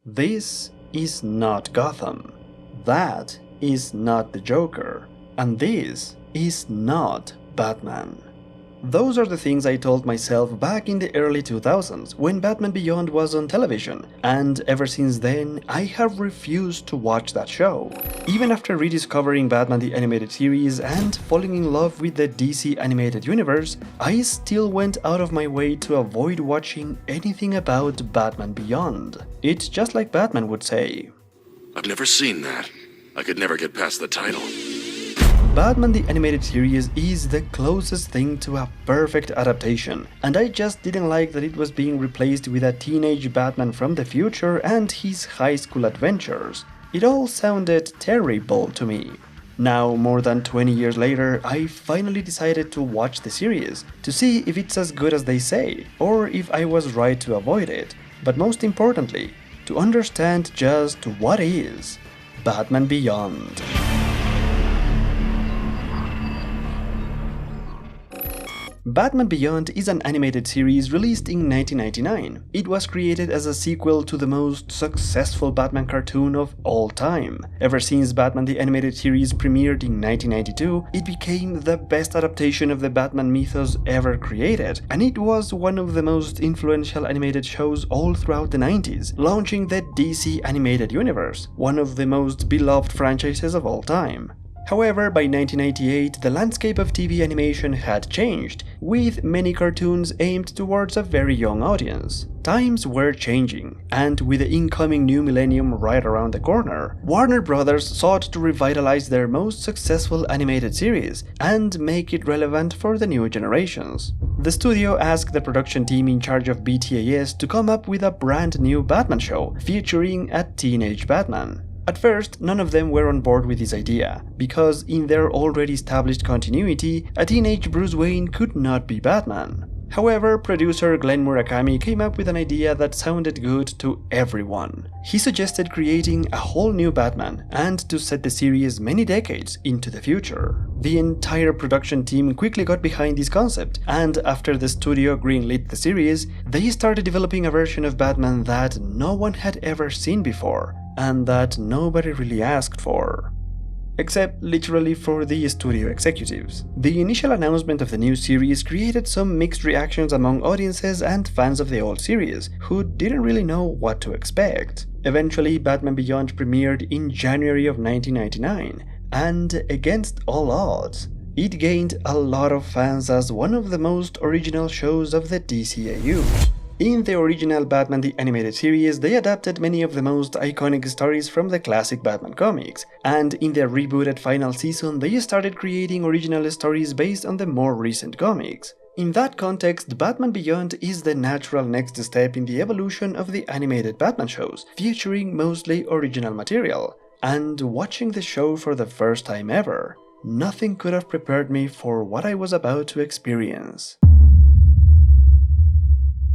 This is not Gotham. That is not the Joker. And this is not Batman. Those are the things I told myself back in the early 2000s when Batman Beyond was on television, and ever since then I have refused to watch that show. Even after rediscovering Batman the Animated Series and falling in love with the DC Animated Universe, I still went out of my way to avoid watching anything about Batman Beyond. It's just like Batman would say, "I've never seen that. I could never get past the title." Batman the Animated Series is the closest thing to a perfect adaptation, and I just didn't like that it was being replaced with a teenage Batman from the future and his high school adventures. It all sounded terrible to me. Now, more than 20 years later, I finally decided to watch the series, to see if it's as good as they say, or if I was right to avoid it, but most importantly, to understand just what is Batman Beyond. Batman Beyond is an animated series released in 1999. It was created as a sequel to the most successful Batman cartoon of all time. Ever since Batman the Animated Series premiered in 1992, it became the best adaptation of the Batman mythos ever created, and it was one of the most influential animated shows all throughout the 90s, launching the DC Animated Universe, one of the most beloved franchises of all time. However, by 1998, the landscape of TV animation had changed, with many cartoons aimed towards a very young audience. Times were changing, and with the incoming new millennium right around the corner, Warner Bros. Sought to revitalize their most successful animated series and make it relevant for the new generations. The studio asked the production team in charge of BTAS to come up with a brand new Batman show featuring a teenage Batman. At first, none of them were on board with this idea, because in their already established continuity, a teenage Bruce Wayne could not be Batman. However, producer Glenn Murakami came up with an idea that sounded good to everyone. He suggested creating a whole new Batman and to set the series many decades into the future. The entire production team quickly got behind this concept, and after the studio greenlit the series, they started developing a version of Batman that no one had ever seen before, and that nobody really asked for. Except literally for the studio executives. The initial announcement of the new series created some mixed reactions among audiences and fans of the old series, who didn't really know what to expect. Eventually, Batman Beyond premiered in January of 1999, and against all odds, it gained a lot of fans as one of the most original shows of the DCAU. In the original Batman the Animated Series, they adapted many of the most iconic stories from the classic Batman comics, and in their rebooted final season, they started creating original stories based on the more recent comics. In that context, Batman Beyond is the natural next step in the evolution of the animated Batman shows, featuring mostly original material. And watching the show for the first time ever, nothing could have prepared me for what I was about to experience.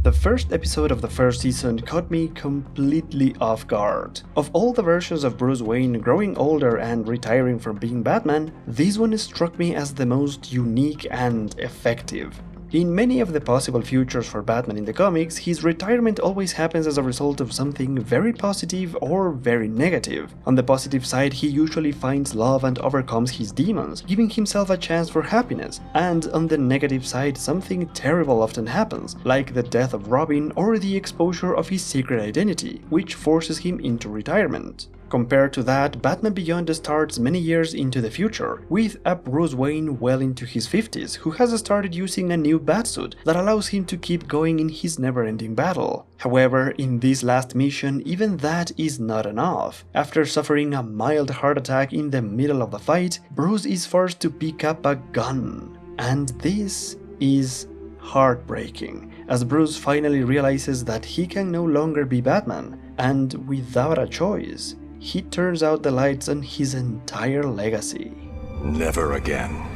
The first episode of the first season caught me completely off guard. Of all the versions of Bruce Wayne growing older and retiring from being Batman, this one struck me as the most unique and effective. In many of the possible futures for Batman in the comics, his retirement always happens as a result of something very positive or very negative. On the positive side, he usually finds love and overcomes his demons, giving himself a chance for happiness, and on the negative side, something terrible often happens, like the death of Robin or the exposure of his secret identity, which forces him into retirement. Compared to that, Batman Beyond starts many years into the future, with a Bruce Wayne well into his 50s who has started using a new Batsuit that allows him to keep going in his never-ending battle. However, in this last mission, even that is not enough. After suffering a mild heart attack in the middle of the fight, Bruce is forced to pick up a gun. And this is heartbreaking, as Bruce finally realizes that he can no longer be Batman, and without a choice, he turns out the lights on his entire legacy. Never again.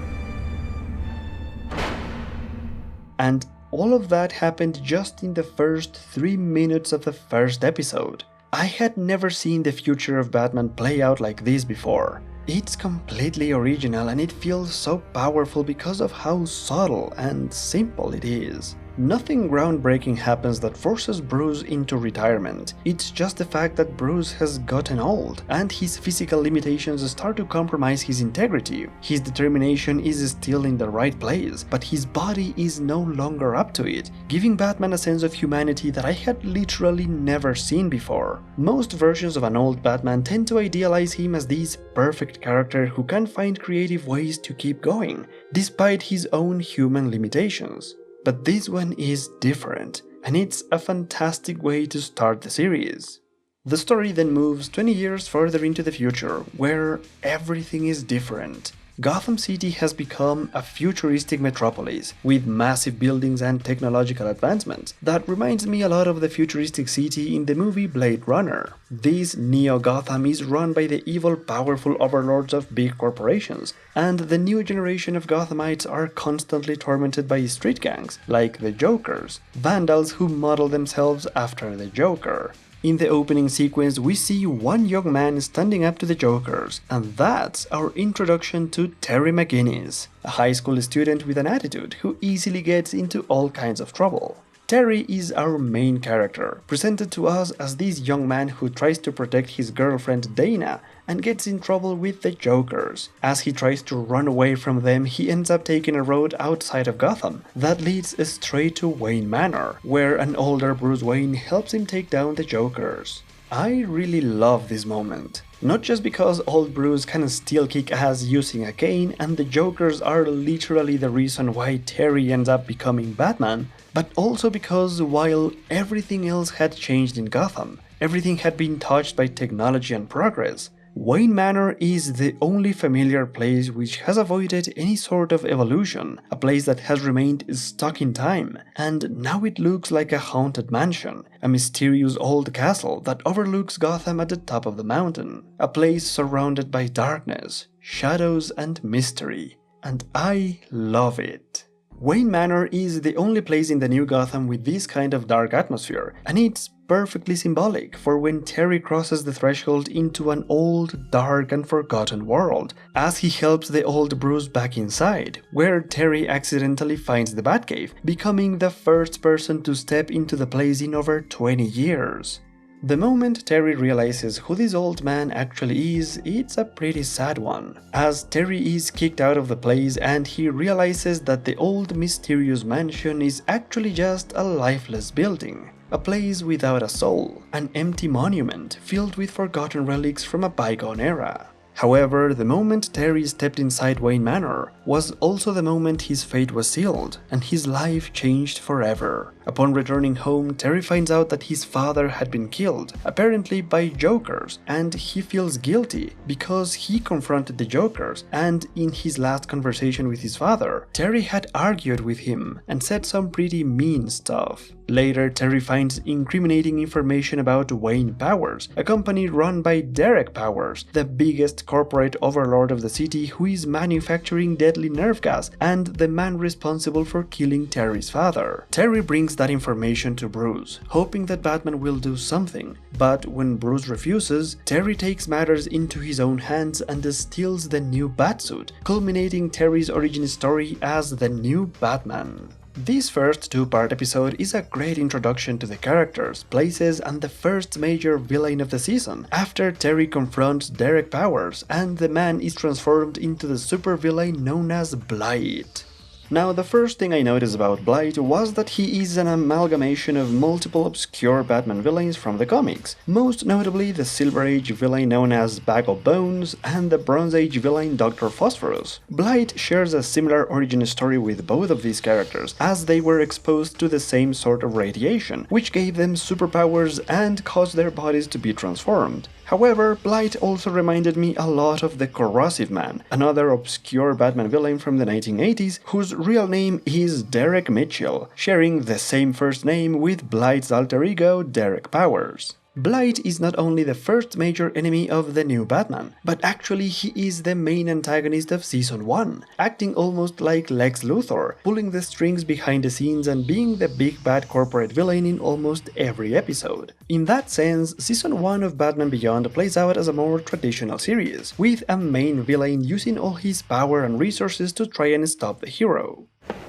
And all of that happened just in the first 3 minutes of the first episode. I had never seen the future of Batman play out like this before. It's completely original and it feels so powerful because of how subtle and simple it is. Nothing groundbreaking happens that forces Bruce into retirement. It's just the fact that Bruce has gotten old, and his physical limitations start to compromise his integrity. His determination is still in the right place, but his body is no longer up to it, giving Batman a sense of humanity that I had literally never seen before. Most versions of an old Batman tend to idealize him as this perfect character who can find creative ways to keep going, despite his own human limitations. But this one is different, and it's a fantastic way to start the series. The story then moves 20 years further into the future, where everything is different. Gotham City has become a futuristic metropolis, with massive buildings and technological advancements that reminds me a lot of the futuristic city in the movie Blade Runner. This Neo-Gotham is run by the evil, powerful overlords of big corporations, and the new generation of Gothamites are constantly tormented by street gangs, like the Jokers, vandals who model themselves after the Joker. In the opening sequence, we see one young man standing up to the Jokers, and that's our introduction to Terry McGinnis, a high school student with an attitude who easily gets into all kinds of trouble. Terry is our main character, presented to us as this young man who tries to protect his girlfriend Dana and gets in trouble with the Jokers. As he tries to run away from them, he ends up taking a road outside of Gotham that leads straight to Wayne Manor, where an older Bruce Wayne helps him take down the Jokers. I really love this moment. Not just because old Bruce can still kick ass using a cane and the Jokers are literally the reason why Terry ends up becoming Batman, but also because while everything else had changed in Gotham, everything had been touched by technology and progress, Wayne Manor is the only familiar place which has avoided any sort of evolution, a place that has remained stuck in time, and now it looks like a haunted mansion, a mysterious old castle that overlooks Gotham at the top of the mountain, a place surrounded by darkness, shadows and mystery, and I love it. Wayne Manor is the only place in the new Gotham with this kind of dark atmosphere, and it's perfectly symbolic for when Terry crosses the threshold into an old, dark and forgotten world, as he helps the old Bruce back inside, where Terry accidentally finds the Batcave, becoming the first person to step into the place in over 20 years. The moment Terry realizes who this old man actually is, it's a pretty sad one, as Terry is kicked out of the place and he realizes that the old mysterious mansion is actually just a lifeless building, a place without a soul, an empty monument filled with forgotten relics from a bygone era. However, the moment Terry stepped inside Wayne Manor was also the moment his fate was sealed, and his life changed forever. Upon returning home, Terry finds out that his father had been killed, apparently by Jokers, and he feels guilty because he confronted the Jokers, and in his last conversation with his father, Terry had argued with him and said some pretty mean stuff. Later, Terry finds incriminating information about Wayne Powers, a company run by Derek Powers, the biggest corporate overlord of the city who is manufacturing deadly nerve gas and the man responsible for killing Terry's father. Terry brings that information to Bruce, hoping that Batman will do something, but when Bruce refuses, Terry takes matters into his own hands and steals the new Batsuit, culminating Terry's origin story as the new Batman. This first two-part episode is a great introduction to the characters, places, and the first major villain of the season, after Terry confronts Derek Powers and the man is transformed into the supervillain known as Blight. Now, the first thing I noticed about Blight was that he is an amalgamation of multiple obscure Batman villains from the comics, most notably the Silver Age villain known as Bag of Bones and the Bronze Age villain Dr. Phosphorus. Blight shares a similar origin story with both of these characters, as they were exposed to the same sort of radiation, which gave them superpowers and caused their bodies to be transformed. However, Blight also reminded me a lot of the Corrosive Man, another obscure Batman villain from the 1980s, whose real name is Derek Mitchell, sharing the same first name with Blight's alter ego, Derek Powers. Blight is not only the first major enemy of the new Batman, but actually he is the main antagonist of Season 1, acting almost like Lex Luthor, pulling the strings behind the scenes and being the big bad corporate villain in almost every episode. In that sense, Season 1 of Batman Beyond plays out as a more traditional series, with a main villain using all his power and resources to try and stop the hero.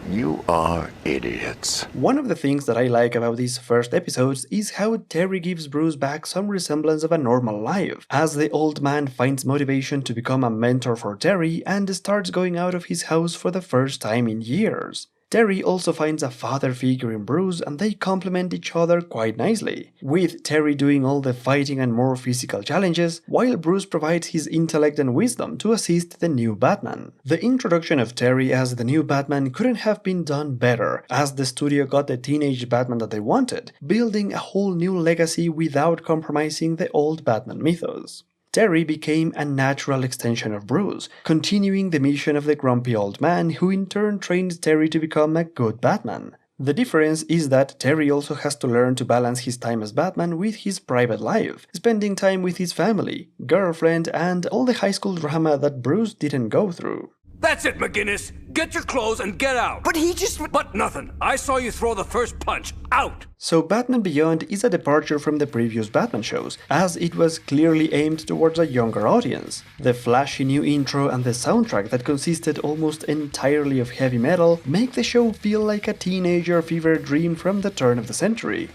You are idiots. One of the things that I like about these first episodes is how Terry gives Bruce back some resemblance of a normal life, as the old man finds motivation to become a mentor for Terry and starts going out of his house for the first time in years. Terry also finds a father figure in Bruce and they complement each other quite nicely, with Terry doing all the fighting and more physical challenges, while Bruce provides his intellect and wisdom to assist the new Batman. The introduction of Terry as the new Batman couldn't have been done better, as the studio got the teenage Batman that they wanted, building a whole new legacy without compromising the old Batman mythos. Terry became a natural extension of Bruce, continuing the mission of the grumpy old man who in turn trains Terry to become a good Batman. The difference is that Terry also has to learn to balance his time as Batman with his private life, spending time with his family, girlfriend, and all the high school drama that Bruce didn't go through. That's it, McGinnis! Get your clothes and get out! But he just... But nothing! I saw you throw the first punch! Out! So Batman Beyond is a departure from the previous Batman shows, as it was clearly aimed towards a younger audience. The flashy new intro and the soundtrack that consisted almost entirely of heavy metal make the show feel like a teenager fever dream from the turn of the century.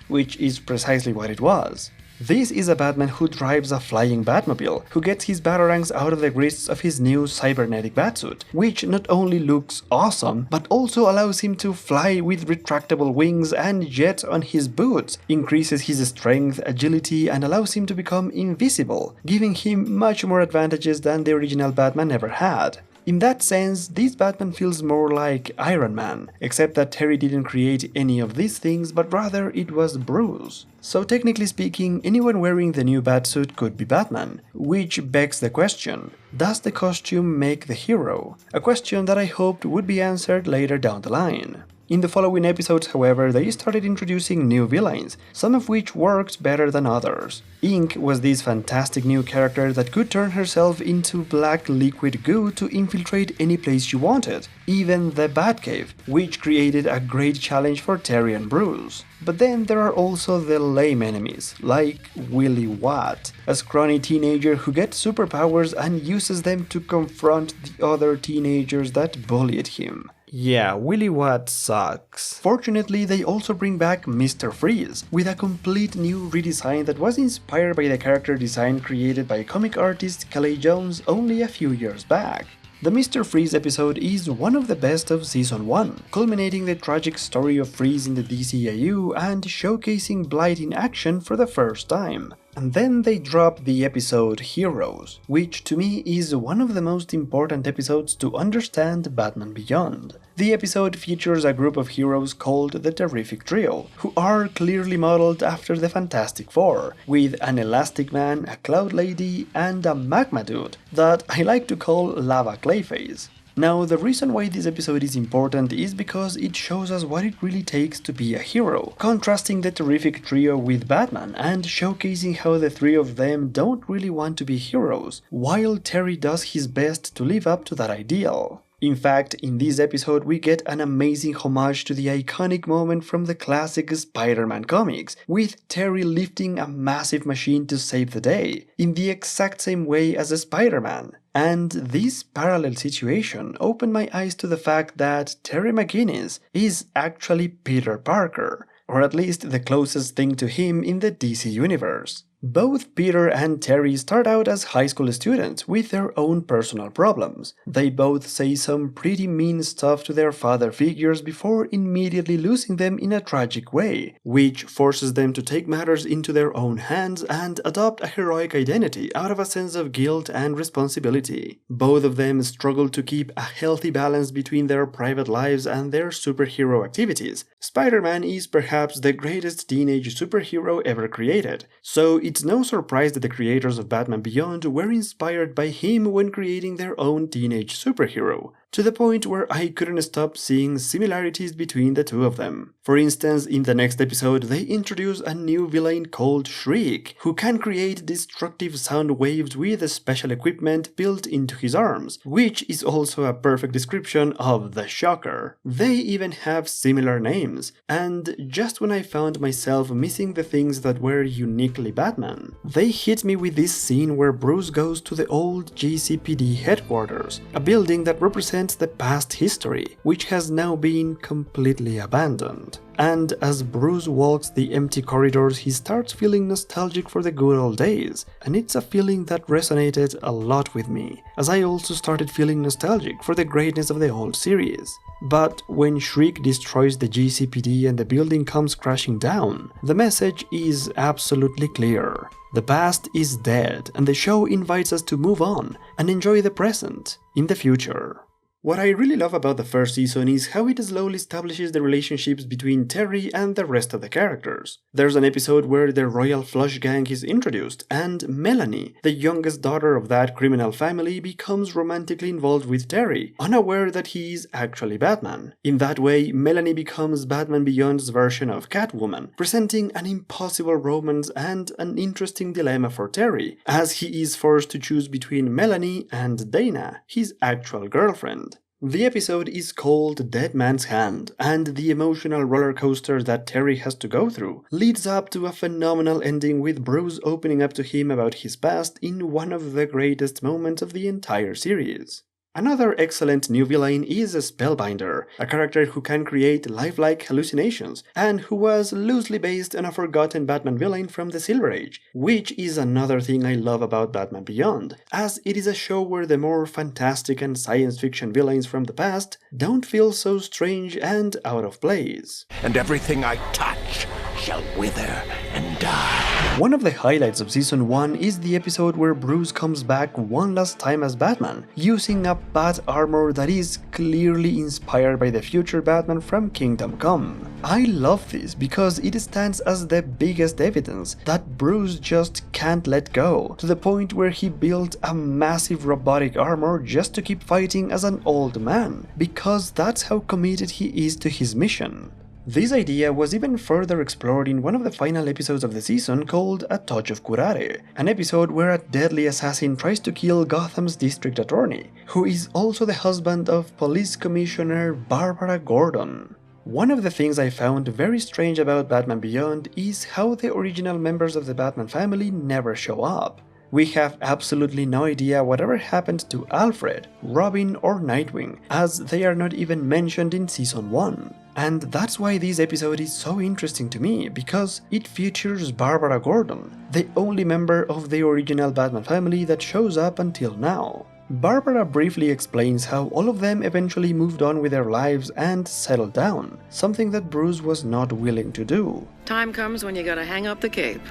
Which is precisely what it was. This is a Batman who drives a flying Batmobile, who gets his batarangs out of the wrists of his new cybernetic batsuit, which not only looks awesome, but also allows him to fly with retractable wings and jet on his boots, increases his strength, agility, and allows him to become invisible, giving him much more advantages than the original Batman ever had. In that sense, this Batman feels more like Iron Man, except that Terry didn't create any of these things, but rather it was Bruce. So technically speaking, anyone wearing the new Batsuit could be Batman, which begs the question, does the costume make the hero? A question that I hoped would be answered later down the line. In the following episodes, however, they started introducing new villains, some of which worked better than others. Ink was this fantastic new character that could turn herself into black liquid goo to infiltrate any place she wanted, even the Batcave, which created a great challenge for Terry and Bruce. But then there are also the lame enemies, like Willie Watt, a scrawny teenager who gets superpowers and uses them to confront the other teenagers that bullied him. Yeah, Willie Watt sucks. Fortunately, they also bring back Mr. Freeze, with a complete new redesign that was inspired by the character design created by comic artist Calais Jones only a few years back. The Mr. Freeze episode is one of the best of Season 1, culminating the tragic story of Freeze in the DCAU and showcasing Blight in action for the first time. And then they drop the episode Heroes, which to me is one of the most important episodes to understand Batman Beyond. The episode features a group of heroes called the Terrific Trio, who are clearly modeled after the Fantastic Four, with an Elastic Man, a Cloud Lady, and a Magma Dude that I like to call Lava Clayface. Now, the reason why this episode is important is because it shows us what it really takes to be a hero, contrasting the Terrific Trio with Batman and showcasing how the three of them don't really want to be heroes, while Terry does his best to live up to that ideal. In fact, in this episode we get an amazing homage to the iconic moment from the classic Spider-Man comics, with Terry lifting a massive machine to save the day, in the exact same way as a Spider-Man. And this parallel situation opened my eyes to the fact that Terry McGinnis is actually Peter Parker, or at least the closest thing to him in the DC universe. Both Peter and Terry start out as high school students with their own personal problems. They both say some pretty mean stuff to their father figures before immediately losing them in a tragic way, which forces them to take matters into their own hands and adopt a heroic identity out of a sense of guilt and responsibility. Both of them struggle to keep a healthy balance between their private lives and their superhero activities. Spider-Man is perhaps the greatest teenage superhero ever created, so it's no surprise that the creators of Batman Beyond were inspired by him when creating their own teenage superhero, to the point where I couldn't stop seeing similarities between the two of them. For instance, in the next episode they introduce a new villain called Shriek, who can create destructive sound waves with special equipment built into his arms, which is also a perfect description of the Shocker. They even have similar names, and just when I found myself missing the things that were uniquely Batman, they hit me with this scene where Bruce goes to the old GCPD headquarters, a building that represents represents the past history, which has now been completely abandoned. And as Bruce walks the empty corridors, he starts feeling nostalgic for the good old days, and it's a feeling that resonated a lot with me, as I also started feeling nostalgic for the greatness of the old series. But when Shriek destroys the GCPD and the building comes crashing down, the message is absolutely clear. The past is dead, and the show invites us to move on and enjoy the present in the future. What I really love about the first season is how it slowly establishes the relationships between Terry and the rest of the characters. There's an episode where the Royal Flush Gang is introduced, and Melanie, the youngest daughter of that criminal family, becomes romantically involved with Terry, unaware that he is actually Batman. In that way, Melanie becomes Batman Beyond's version of Catwoman, presenting an impossible romance and an interesting dilemma for Terry, as he is forced to choose between Melanie and Dana, his actual girlfriend. The episode is called Dead Man's Hand, and the emotional roller coaster that Terry has to go through leads up to a phenomenal ending with Bruce opening up to him about his past in one of the greatest moments of the entire series. Another excellent new villain is Spellbinder, a character who can create lifelike hallucinations, and who was loosely based on a forgotten Batman villain from the Silver Age, which is another thing I love about Batman Beyond, as it is a show where the more fantastic and science fiction villains from the past don't feel so strange and out of place. And everything I touch shall wither and die. One of the highlights of Season 1 is the episode where Bruce comes back one last time as Batman, using a bat armor that is clearly inspired by the future Batman from Kingdom Come. I love this because it stands as the biggest evidence that Bruce just can't let go, to the point where he built a massive robotic armor just to keep fighting as an old man, because that's how committed he is to his mission. This idea was even further explored in one of the final episodes of the season called A Touch of Curare, an episode where a deadly assassin tries to kill Gotham's district attorney, who is also the husband of Police Commissioner Barbara Gordon. One of the things I found very strange about Batman Beyond is how the original members of the Batman family never show up. We have absolutely no idea whatever happened to Alfred, Robin or Nightwing, as they are not even mentioned in Season 1. And that's why this episode is so interesting to me, because it features Barbara Gordon, the only member of the original Batman family that shows up until now. Barbara briefly explains how all of them eventually moved on with their lives and settled down, something that Bruce was not willing to do. Time comes when you gotta hang up the cape.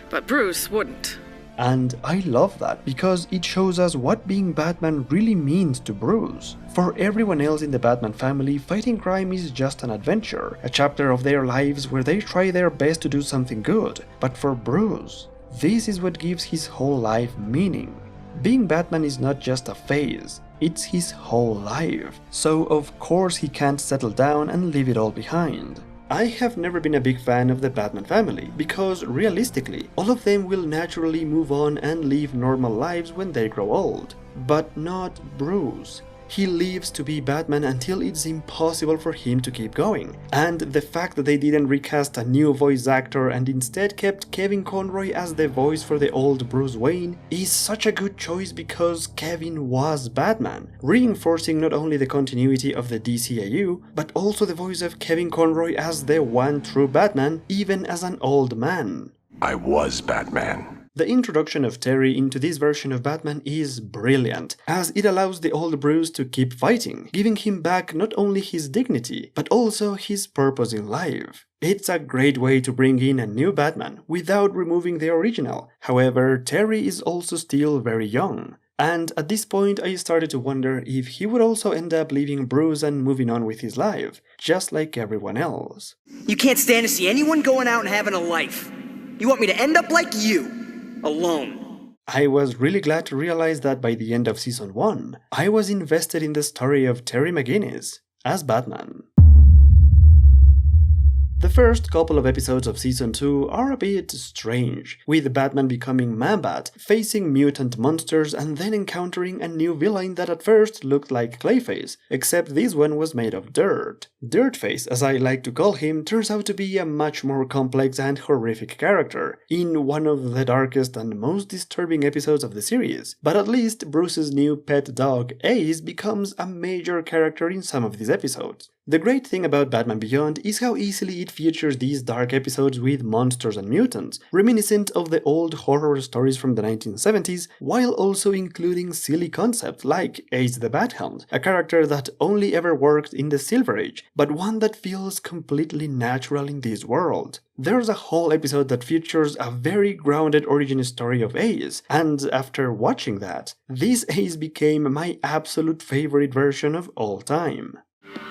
But Bruce wouldn't. And I love that because it shows us what being Batman really means to Bruce. For everyone else in the Batman family, fighting crime is just an adventure, a chapter of their lives where they try their best to do something good. But for Bruce, this is what gives his whole life meaning. Being Batman is not just a phase, it's his whole life. So of course he can't settle down and leave it all behind. I have never been a big fan of the Batman family, because realistically, all of them will naturally move on and live normal lives when they grow old. But not Bruce. He lives to be Batman until it's impossible for him to keep going. And the fact that they didn't recast a new voice actor and instead kept Kevin Conroy as the voice for the old Bruce Wayne is such a good choice, because Kevin was Batman, reinforcing not only the continuity of the DCAU, but also the voice of Kevin Conroy as the one true Batman, even as an old man. I was Batman. The introduction of Terry into this version of Batman is brilliant, as it allows the old Bruce to keep fighting, giving him back not only his dignity, but also his purpose in life. It's a great way to bring in a new Batman without removing the original. However, Terry is also still very young. And at this point I started to wonder if he would also end up leaving Bruce and moving on with his life, just like everyone else. You can't stand to see anyone going out and having a life. You want me to end up like you? Alone. I was really glad to realize that by the end of Season 1, I was invested in the story of Terry McGinnis as Batman. The first couple of episodes of Season 2 are a bit strange, with Batman becoming Man-Bat, facing mutant monsters and then encountering a new villain that at first looked like Clayface, except this one was made of dirt. Dirtface, as I like to call him, turns out to be a much more complex and horrific character, in one of the darkest and most disturbing episodes of the series, but at least Bruce's new pet dog, Ace, becomes a major character in some of these episodes. The great thing about Batman Beyond is how easily it features these dark episodes with monsters and mutants, reminiscent of the old horror stories from the 1970s, while also including silly concepts like Ace the Bat-Hound, a character that only ever worked in the Silver Age, but one that feels completely natural in this world. There's a whole episode that features a very grounded origin story of Ace, and after watching that, this Ace became my absolute favorite version of all time.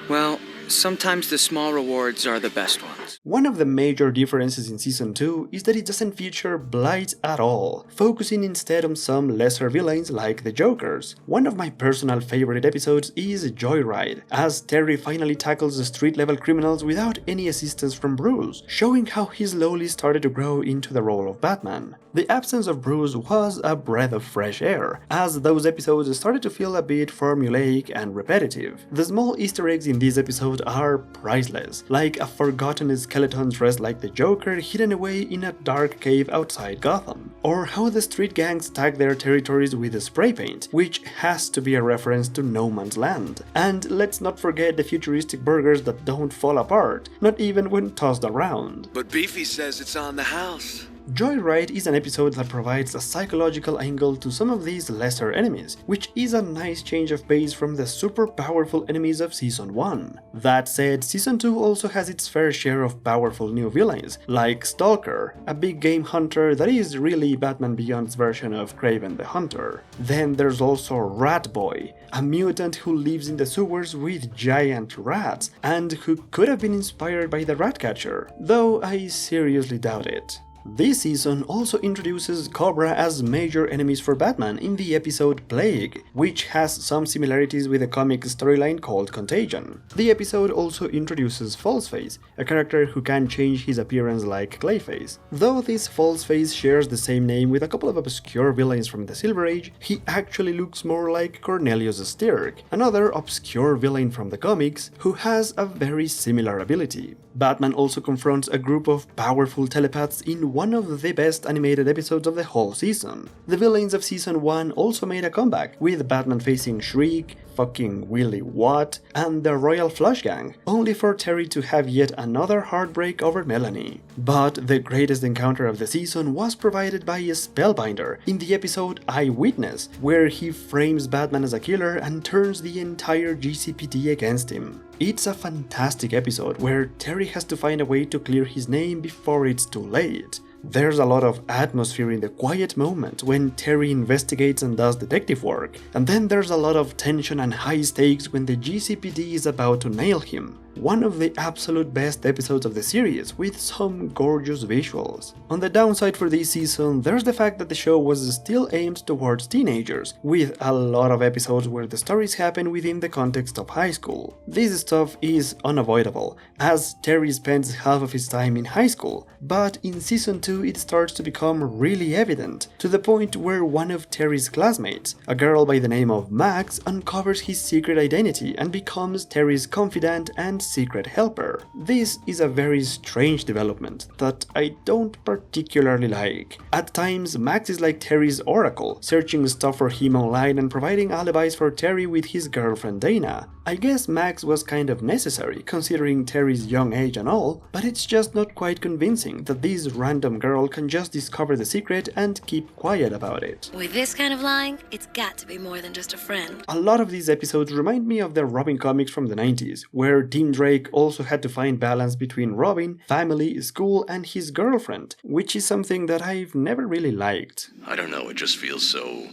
Well, sometimes the small rewards are the best ones. One of the major differences in Season 2 is that it doesn't feature Blight at all, focusing instead on some lesser villains like the Jokers. One of my personal favorite episodes is Joyride, as Terry finally tackles the street-level criminals without any assistance from Bruce, showing how he slowly started to grow into the role of Batman. The absence of Bruce was a breath of fresh air, as those episodes started to feel a bit formulaic and repetitive. The small Easter eggs in this episode are priceless, like a forgotten skeleton dressed like the Joker hidden away in a dark cave outside Gotham, or how the street gangs tag their territories with spray paint, which has to be a reference to No Man's Land. And let's not forget the futuristic burgers that don't fall apart, not even when tossed around. But Beefy says it's on the house. Joyride is an episode that provides a psychological angle to some of these lesser enemies, which is a nice change of pace from the super powerful enemies of Season 1. That said, Season 2 also has its fair share of powerful new villains, like Stalker, a big game hunter that is really Batman Beyond's version of Kraven the Hunter. Then there's also Rat Boy, a mutant who lives in the sewers with giant rats, and who could have been inspired by the Ratcatcher, though I seriously doubt it. This season also introduces Cobra as major enemies for Batman in the episode Plague, which has some similarities with a comic storyline called Contagion. The episode also introduces Falseface, a character who can change his appearance like Clayface. Though this Falseface shares the same name with a couple of obscure villains from the Silver Age, he actually looks more like Cornelius Stirk, another obscure villain from the comics who has a very similar ability. Batman also confronts a group of powerful telepaths in one of the best animated episodes of the whole season. The villains of Season 1 also made a comeback, with Batman facing Shriek, fucking Willy Watt, and the Royal Flush Gang, only for Terry to have yet another heartbreak over Melanie. But the greatest encounter of the season was provided by a Spellbinder in the episode Eyewitness, where he frames Batman as a killer and turns the entire GCPD against him. It's a fantastic episode where Terry has to find a way to clear his name before it's too late. There's a lot of atmosphere in the quiet moment when Terry investigates and does detective work, and then there's a lot of tension and high stakes when the GCPD is about to nail him. One of the absolute best episodes of the series, with some gorgeous visuals. On the downside for this season, there's the fact that the show was still aimed towards teenagers, with a lot of episodes where the stories happen within the context of high school. This stuff is unavoidable, as Terry spends half of his time in high school, but in Season 2 it starts to become really evident, to the point where one of Terry's classmates, a girl by the name of Max, uncovers his secret identity and becomes Terry's confidant and secret helper. This is a very strange development that I don't particularly like. At times, Max is like Terry's oracle, searching stuff for him online and providing alibis for Terry with his girlfriend Dana. I guess Max was kind of necessary, considering Terry's young age and all, but it's just not quite convincing that this random girl can just discover the secret and keep quiet about it. With this kind of lying, it's got to be more than just a friend. A lot of these episodes remind me of the Robin comics from the 90s, where Tim Drake also had to find balance between Robin, family, school, and his girlfriend, which is something that I've never really liked. I don't know, it just feels so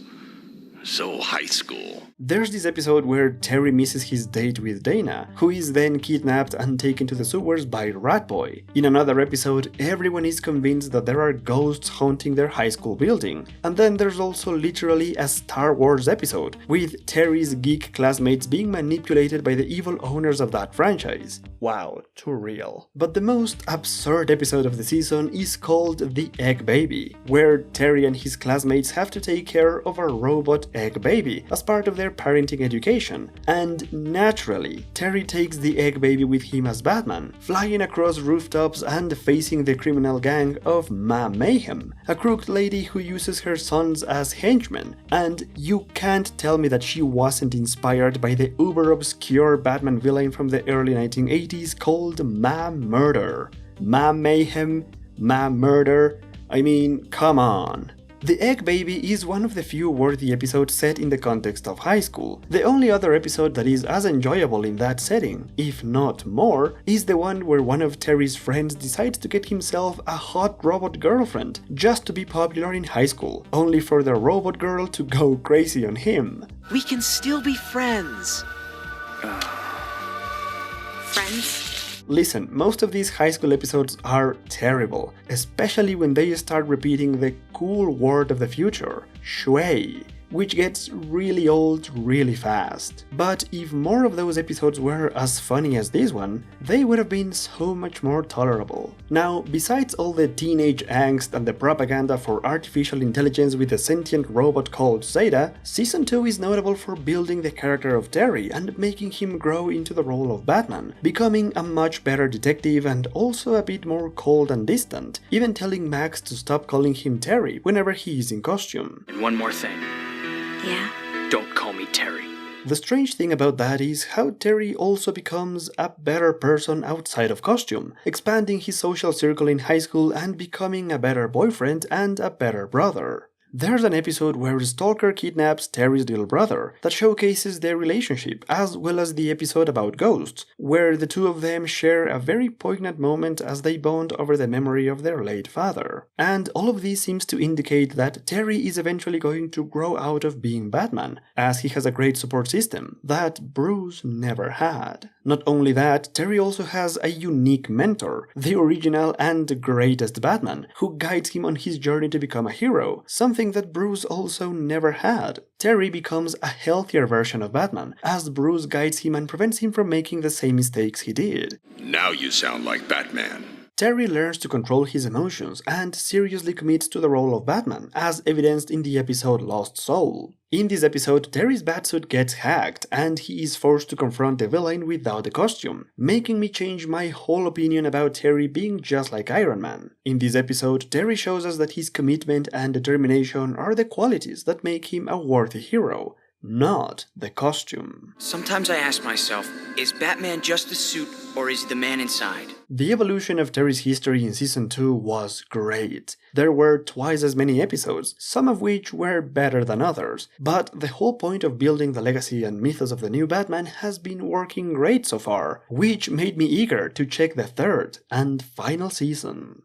So high school. There's this episode where Terry misses his date with Dana, who is then kidnapped and taken to the sewers by Ratboy. In another episode, everyone is convinced that there are ghosts haunting their high school building. And then there's also literally a Star Wars episode, with Terry's geek classmates being manipulated by the evil owners of that franchise. Wow, too real. But the most absurd episode of the season is called The Egg Baby, where Terry and his classmates have to take care of a robot egg baby as part of their parenting education, and naturally, Terry takes the egg baby with him as Batman, flying across rooftops and facing the criminal gang of Ma Mayhem, a crooked lady who uses her sons as henchmen, and you can't tell me that she wasn't inspired by the uber-obscure Batman villain from the early 1980s called Ma Murder. Ma Mayhem, Ma Murder, I mean, come on. The Egg Baby is one of the few worthy episodes set in the context of high school. The only other episode that is as enjoyable in that setting, if not more, is the one where one of Terry's friends decides to get himself a hot robot girlfriend just to be popular in high school, only for the robot girl to go crazy on him. We can still be friends. Friends? Listen, most of these high school episodes are terrible, especially when they start repeating the cool word of the future, shui, which gets really old really fast. But if more of those episodes were as funny as this one, they would have been so much more tolerable. Now, besides all the teenage angst and the propaganda for artificial intelligence with a sentient robot called Zeta, Season 2 is notable for building the character of Terry and making him grow into the role of Batman, becoming a much better detective and also a bit more cold and distant, even telling Max to stop calling him Terry whenever he is in costume. And one more thing. Yeah? Don't call me Terry. The strange thing about that is how Terry also becomes a better person outside of costume, expanding his social circle in high school and becoming a better boyfriend and a better brother. There's an episode where Stalker kidnaps Terry's little brother that showcases their relationship, as well as the episode about ghosts, where the two of them share a very poignant moment as they bond over the memory of their late father. And all of this seems to indicate that Terry is eventually going to grow out of being Batman, as he has a great support system that Bruce never had. Not only that, Terry also has a unique mentor, the original and greatest Batman, who guides him on his journey to become a hero, something that Bruce also never had. Terry becomes a healthier version of Batman, as Bruce guides him and prevents him from making the same mistakes he did. Now you sound like Batman. Terry learns to control his emotions and seriously commits to the role of Batman, as evidenced in the episode Lost Soul. In this episode, Terry's batsuit gets hacked and he is forced to confront the villain without a costume, making me change my whole opinion about Terry being just like Iron Man. In this episode, Terry shows us that his commitment and determination are the qualities that make him a worthy hero, not the costume. Sometimes I ask myself, is Batman just the suit or is he the man inside? The evolution of Terry's history in Season 2 was great. There were twice as many episodes, some of which were better than others, but the whole point of building the legacy and mythos of the new Batman has been working great so far, which made me eager to check the third and final season.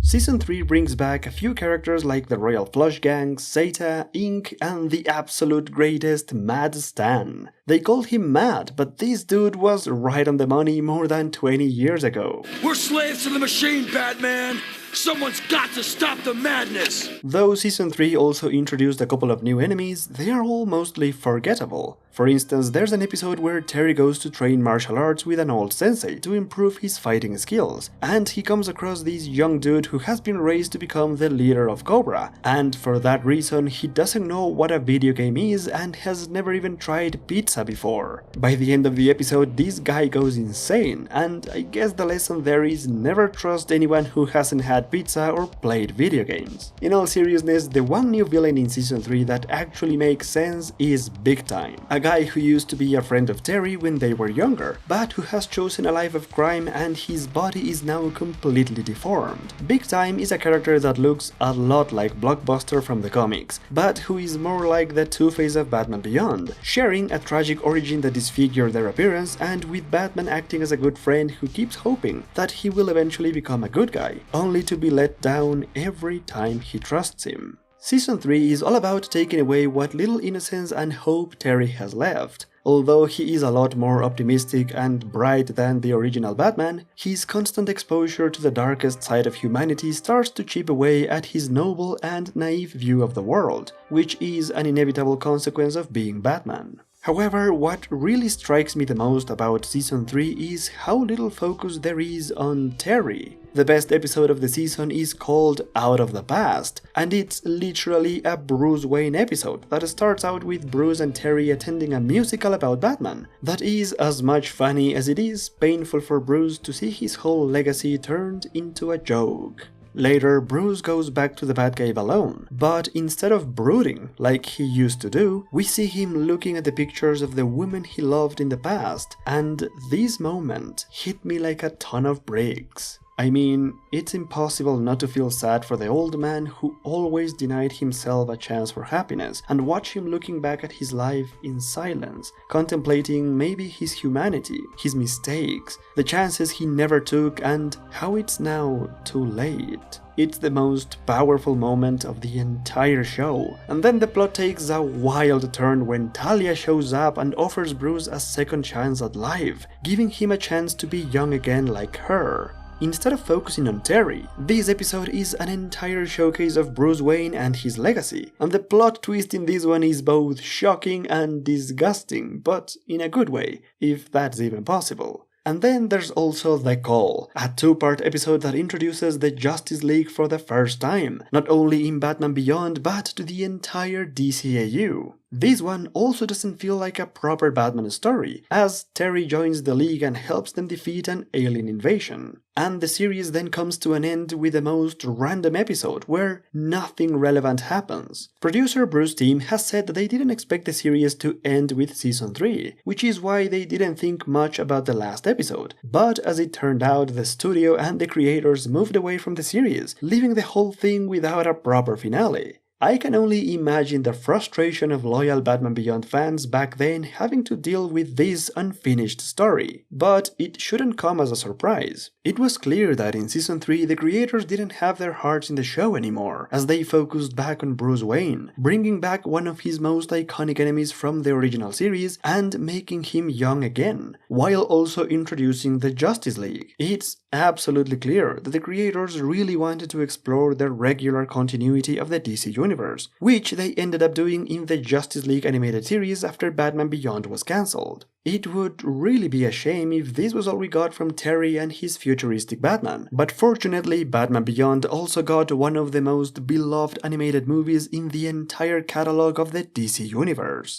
Season 3 brings back a few characters like the Royal Flush Gang, Zeta, Ink, and the absolute greatest Mad Stan. They called him Mad, but this dude was right on the money more than 20 years ago. We're slaves to the machine, Batman! Someone's got to stop the madness! Though Season 3 also introduced a couple of new enemies, they are all mostly forgettable. For instance, there's an episode where Terry goes to train martial arts with an old sensei to improve his fighting skills, and he comes across this young dude who has been raised to become the leader of Cobra, and for that reason he doesn't know what a video game is and has never even tried pizza before. By the end of the episode, this guy goes insane, and I guess the lesson there is never trust anyone who hasn't had pizza or played video games. In all seriousness, the one new villain in Season 3 that actually makes sense is Big Time, a guy who used to be a friend of Terry when they were younger, but who has chosen a life of crime and his body is now completely deformed. Big Time is a character that looks a lot like Blockbuster from the comics, but who is more like the Two-Face of Batman Beyond, sharing a tragic origin that disfigured their appearance, and with Batman acting as a good friend who keeps hoping that he will eventually become a good guy, only to be let down every time he trusts him. Season 3 is all about taking away what little innocence and hope Terry has left. Although he is a lot more optimistic and bright than the original Batman, his constant exposure to the darkest side of humanity starts to chip away at his noble and naive view of the world, which is an inevitable consequence of being Batman. However, what really strikes me the most about Season 3 is how little focus there is on Terry. The best episode of the season is called Out of the Past, and it's literally a Bruce Wayne episode that starts out with Bruce and Terry attending a musical about Batman. That is as much funny as it is painful for Bruce to see his whole legacy turned into a joke. Later, Bruce goes back to the Batcave alone, but instead of brooding like he used to do, we see him looking at the pictures of the women he loved in the past, and this moment hit me like a ton of bricks. I mean, it's impossible not to feel sad for the old man who always denied himself a chance for happiness, and watch him looking back at his life in silence, contemplating maybe his humanity, his mistakes, the chances he never took, and how it's now too late. It's the most powerful moment of the entire show, and then the plot takes a wild turn when Talia shows up and offers Bruce a second chance at life, giving him a chance to be young again like her. Instead of focusing on Terry, this episode is an entire showcase of Bruce Wayne and his legacy, and the plot twist in this one is both shocking and disgusting, but in a good way, if that's even possible. And then there's also The Call, a two-part episode that introduces the Justice League for the first time, not only in Batman Beyond, but to the entire DCAU. This one also doesn't feel like a proper Batman story, as Terry joins the League and helps them defeat an alien invasion. And the series then comes to an end with the most random episode, where nothing relevant happens. Producer Bruce Timm has said that they didn't expect the series to end with Season 3, which is why they didn't think much about the last episode. But as it turned out, the studio and the creators moved away from the series, leaving the whole thing without a proper finale. I can only imagine the frustration of loyal Batman Beyond fans back then having to deal with this unfinished story. But it shouldn't come as a surprise. It was clear that in Season 3 the creators didn't have their hearts in the show anymore, as they focused back on Bruce Wayne, bringing back one of his most iconic enemies from the original series and making him young again, while also introducing the Justice League. It's absolutely clear that the creators really wanted to explore the regular continuity of the DC universe, which they ended up doing in the Justice League animated series after Batman Beyond was cancelled. It would really be a shame if this was all we got from Terry and his futuristic Batman, but fortunately Batman Beyond also got one of the most beloved animated movies in the entire catalog of the DC universe.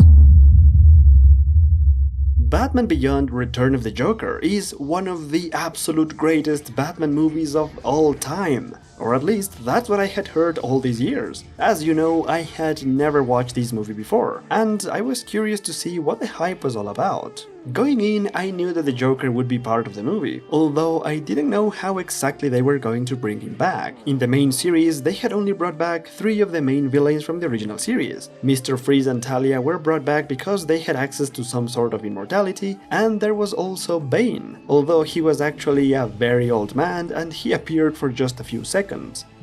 Batman Beyond: Return of the Joker is one of the absolute greatest Batman movies of all time. Or at least that's what I had heard all these years. As you know, I had never watched this movie before, and I was curious to see what the hype was all about. Going in, I knew that the Joker would be part of the movie, although I didn't know how exactly they were going to bring him back. In the main series, they had only brought back 3 of the main villains from the original series. Mr. Freeze and Talia were brought back because they had access to some sort of immortality, and there was also Bane, although he was actually a very old man and he appeared for just a few seconds.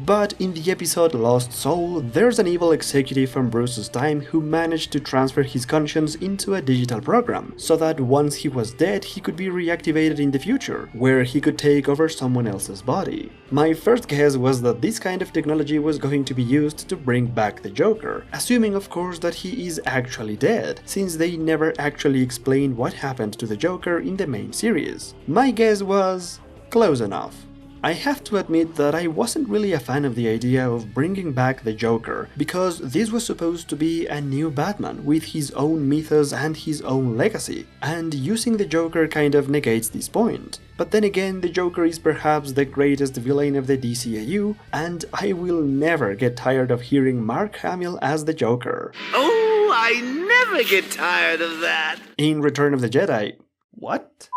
But in the episode Lost Soul, there's an evil executive from Bruce's time who managed to transfer his conscience into a digital program, so that once he was dead, he could be reactivated in the future, where he could take over someone else's body. My first guess was that this kind of technology was going to be used to bring back the Joker, assuming of course that he is actually dead, since they never actually explained what happened to the Joker in the main series. My guess was close enough. I have to admit that I wasn't really a fan of the idea of bringing back the Joker, because this was supposed to be a new Batman with his own mythos and his own legacy, and using the Joker kind of negates this point. But then again, the Joker is perhaps the greatest villain of the DCAU, and I will never get tired of hearing Mark Hamill as the Joker. Oh, I never get tired of that. In Return of the Jedi. What?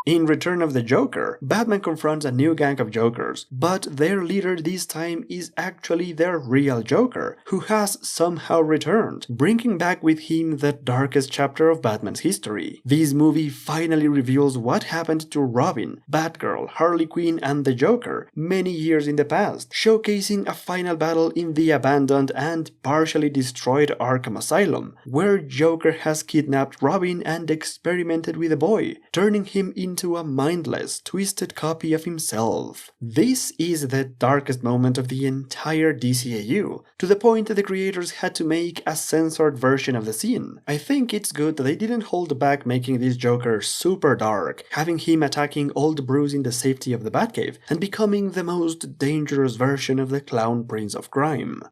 In Return of the Joker, Batman confronts a new gang of Jokers, but their leader this time is actually their real Joker, who has somehow returned, bringing back with him the darkest chapter of Batman's history. This movie finally reveals what happened to Robin, Batgirl, Harley Quinn, and the Joker many years in the past, showcasing a final battle in the abandoned and partially destroyed Arkham Asylum, where Joker has kidnapped Robin and experimented with the boy, turning him into a mindless, twisted copy of himself. This is the darkest moment of the entire DCAU, to the point that the creators had to make a censored version of the scene. I think it's good that they didn't hold back making this Joker super dark, having him attacking old Bruce in the safety of the Batcave, and becoming the most dangerous version of the Clown Prince of Crime.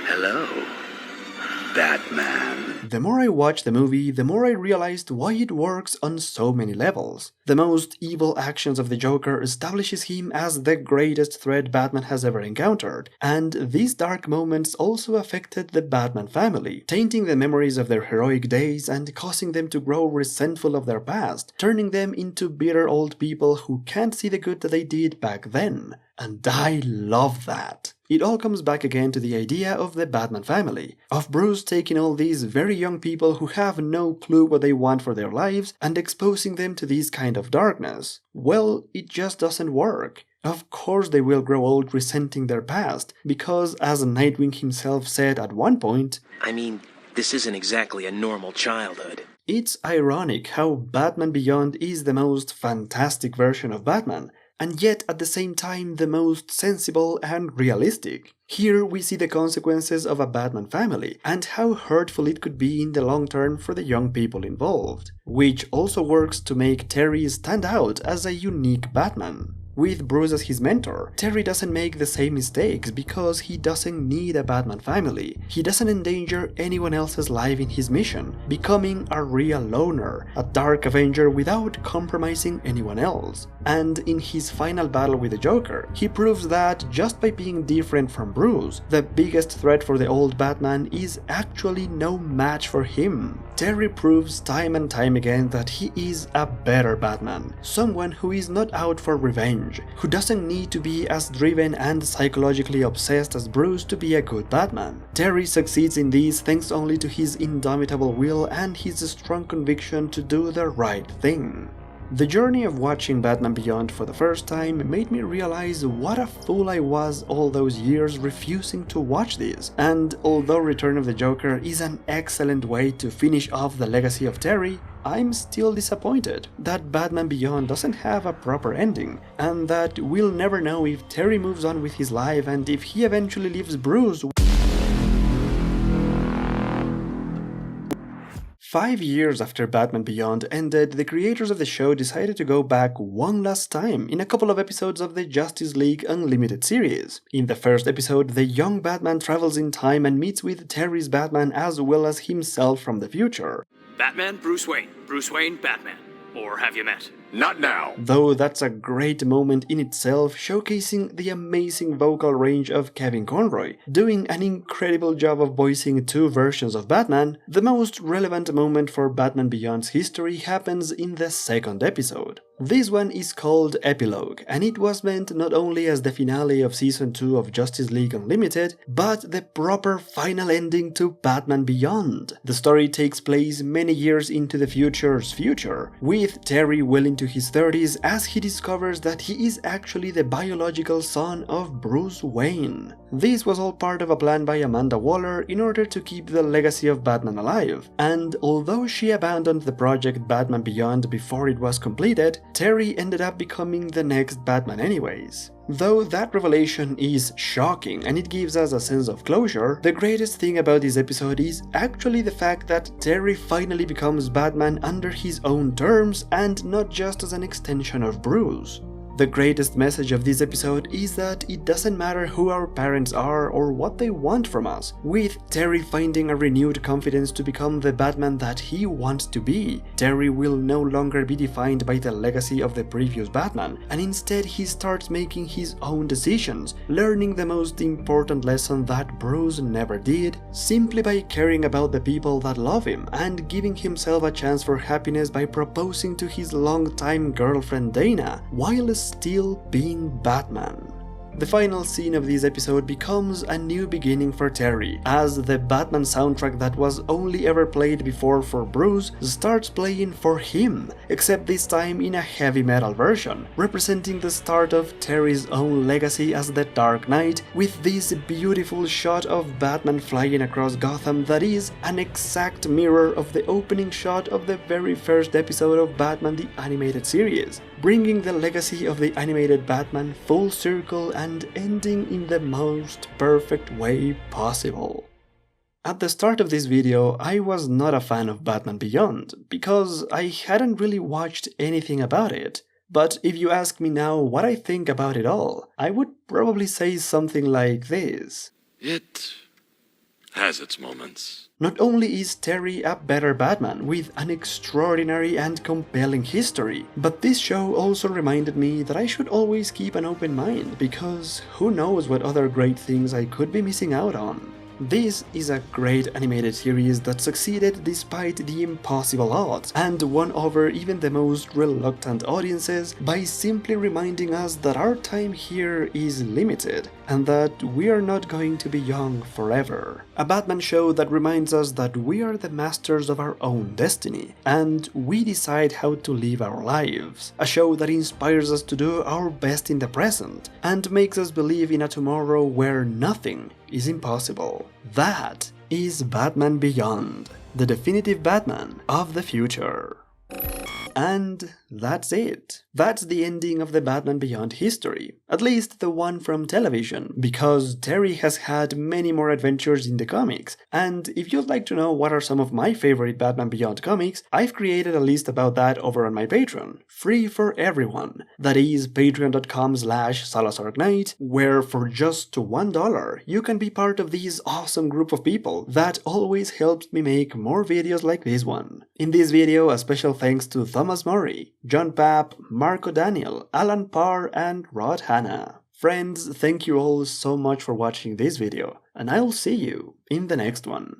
Hello, Batman. The more I watched the movie, the more I realized why it works on so many levels. The most evil actions of the Joker establishes him as the greatest threat Batman has ever encountered, and these dark moments also affected the Batman family, tainting the memories of their heroic days and causing them to grow resentful of their past, turning them into bitter old people who can't see the good that they did back then. And I love that. It all comes back again to the idea of the Batman family, of Bruce taking all these very young people who have no clue what they want for their lives and exposing them to this kind of darkness. Well, it just doesn't work. Of course they will grow old resenting their past, because as Nightwing himself said at one point, I mean, this isn't exactly a normal childhood. It's ironic how Batman Beyond is the most fantastic version of Batman, and yet at the same time the most sensible and realistic. Here we see the consequences of a Batman family, and how hurtful it could be in the long term for the young people involved, which also works to make Terry stand out as a unique Batman. With Bruce as his mentor, Terry doesn't make the same mistakes because he doesn't need a Batman family. He doesn't endanger anyone else's life in his mission, becoming a real loner, a dark Avenger without compromising anyone else. And in his final battle with the Joker, he proves that just by being different from Bruce, the biggest threat for the old Batman is actually no match for him. Terry proves time and time again that he is a better Batman, someone who is not out for revenge, who doesn't need to be as driven and psychologically obsessed as Bruce to be a good Batman. Terry succeeds in this thanks only to his indomitable will and his strong conviction to do the right thing. The journey of watching Batman Beyond for the first time made me realize what a fool I was all those years refusing to watch this, and although Return of the Joker is an excellent way to finish off the legacy of Terry, I'm still disappointed that Batman Beyond doesn't have a proper ending, and that we'll never know if Terry moves on with his life and if he eventually leaves Bruce. 5 years after Batman Beyond ended, the creators of the show decided to go back one last time in a couple of episodes of the Justice League Unlimited series. In the first episode, the young Batman travels in time and meets with Terry's Batman as well as himself from the future. Batman, Bruce Wayne, Batman. Or have you met? Not now! Though that's a great moment in itself, showcasing the amazing vocal range of Kevin Conroy, doing an incredible job of voicing two versions of Batman, the most relevant moment for Batman Beyond's history happens in the second episode. This one is called Epilogue, and it was meant not only as the finale of Season 2 of Justice League Unlimited, but the proper final ending to Batman Beyond. The story takes place many years into the future's future, with Terry well into his 30s as he discovers that he is actually the biological son of Bruce Wayne. This was all part of a plan by Amanda Waller in order to keep the legacy of Batman alive, and although she abandoned the project Batman Beyond before it was completed, Terry ended up becoming the next Batman anyways. Though that revelation is shocking and it gives us a sense of closure, the greatest thing about this episode is actually the fact that Terry finally becomes Batman under his own terms and not just as an extension of Bruce. The greatest message of this episode is that it doesn't matter who our parents are or what they want from us. With Terry finding a renewed confidence to become the Batman that he wants to be, Terry will no longer be defined by the legacy of the previous Batman, and instead he starts making his own decisions, learning the most important lesson that Bruce never did, simply by caring about the people that love him and giving himself a chance for happiness by proposing to his longtime girlfriend Dana, while still being Batman. The final scene of this episode becomes a new beginning for Terry, as the Batman soundtrack that was only ever played before for Bruce starts playing for him, except this time in a heavy metal version, representing the start of Terry's own legacy as the Dark Knight, with this beautiful shot of Batman flying across Gotham that is an exact mirror of the opening shot of the very first episode of Batman the Animated Series, bringing the legacy of the animated Batman full circle and ending in the most perfect way possible. At the start of this video, I was not a fan of Batman Beyond, because I hadn't really watched anything about it. But if you ask me now what I think about it all, I would probably say something like this. It has its moments. Not only is Terry a better Batman with an extraordinary and compelling history, but this show also reminded me that I should always keep an open mind, because who knows what other great things I could be missing out on. This is a great animated series that succeeded despite the impossible odds, and won over even the most reluctant audiences by simply reminding us that our time here is limited, and that we are not going to be young forever. A Batman show that reminds us that we are the masters of our own destiny, and we decide how to live our lives. A show that inspires us to do our best in the present, and makes us believe in a tomorrow where nothing is impossible. That is Batman Beyond, the definitive Batman of the future. And that's it. That's the ending of the Batman Beyond history, at least the one from television, because Terry has had many more adventures in the comics, and if you'd like to know what are some of my favorite Batman Beyond comics, I've created a list about that over on my Patreon, free for everyone. That is patreon.com/SalazarKnight, where for just $1 you can be part of this awesome group of people that always helps me make more videos like this one. In this video, a special thanks to Thomas Murray, John Papp, Marco Daniel, Alan Parr, and Rod Hanna. Friends, thank you all so much for watching this video, and I'll see you in the next one.